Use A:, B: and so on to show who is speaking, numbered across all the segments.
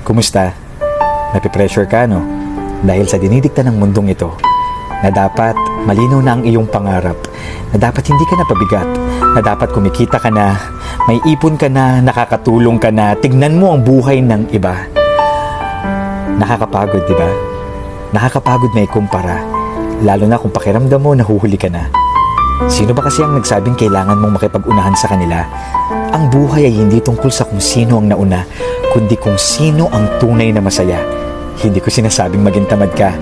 A: Kumusta? Napipressure ka, no? Dahil sa dinidikta ng mundong ito, na dapat malinaw na ang iyong pangarap, na dapat hindi ka na pabigat, na dapat kumikita ka na, may ipon ka na, nakakatulong ka na, tignan mo ang buhay ng iba. Nakakapagod, di ba? Nakakapagod na ikumpara, lalo na kung pakiramdam mo nahuhuli ka na. Sino ba kasi ang nagsabing kailangan mong makipag-unahan sa kanila? Ang buhay ay hindi tungkol sa kung sino ang nauna, kundi kung sino ang tunay na masaya. Hindi ko sinasabing maging tamad ka.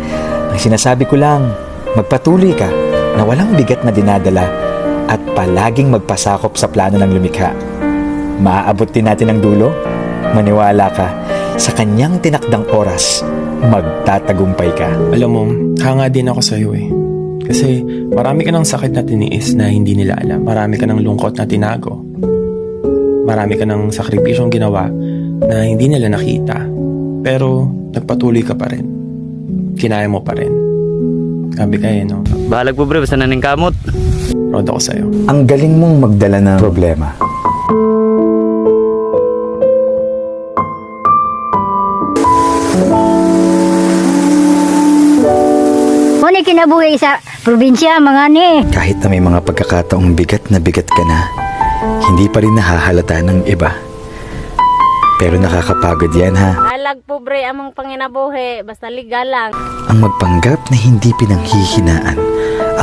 A: Ang sinasabi ko lang, magpatuloy ka na walang bigat na dinadala at palaging magpasakop sa plano ng lumikha. Maaabot din natin ang dulo? Maniwala ka, sa kanyang tinakdang oras, magtatagumpay ka.
B: Alam mo, hanga din ako sa'yo eh. Kasi marami ka ng sakit na tiniis na hindi nila alam. Marami ka ng lungkot na tinago. Marami ka ng sakripisyong ginawa na hindi nila nakita. Pero nagpatuloy ka pa rin. Kinaya mo pa rin. Sabi ka no?
C: Bahalag po bre, basta naning kamot.
B: Proud ako sa'yo.
A: Ang galing mong magdala ng problema.
D: Muna kinabuhi sa probinsya, mga ni.
A: Kahit na may mga pagkakataong bigat ka na, hindi pa rin nahahalata ng iba. Pero nakakapagod yan, ha?
E: Alag po bre among panginabuhi, basta ligal lang.
A: Ang magpanggap na hindi pinanghihinaan,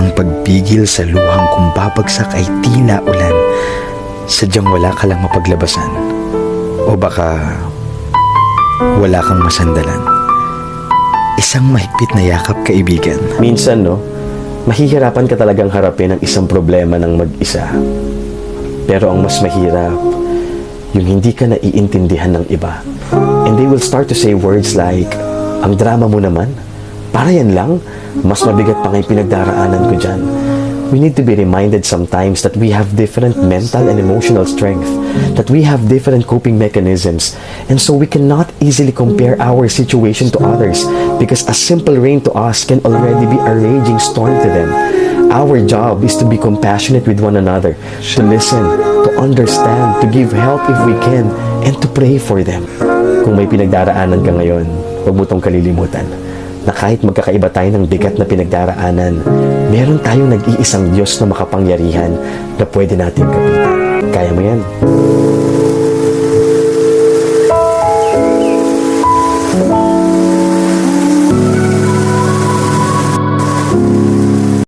A: ang pagpigil sa luhang kung babagsak ay tila ulan, sadyang wala ka lang mapaglabasan. O baka wala kang masandalan. Isang mahigpit na yakap, kaibigan.
F: Minsan, no, mahihirapan ka talagang harapin ang isang problema ng mag-isa. Pero ang mas mahirap, yung hindi ka naiintindihan ng iba. And they will start to say words like, ang drama mo naman, para yan lang, mas mabigat pa nga yung pinagdaraanan ko dyan. We need to be reminded sometimes that we have different mental and emotional strength, that we have different coping mechanisms, and so we cannot easily compare our situation to others because a simple rain to us can already be a raging storm to them. Our job is to be compassionate with one another, to listen, to understand, to give help if we can, and to pray for them. Kung may pinagdaraanan ka ngayon, huwag mo tong kalilimutan na kahit magkakaiba tayo ng bigat na pinagdaraanan, meron tayong nag-iisang Diyos na makapangyarihan na pwede natin kapitan. Kaya mo yan.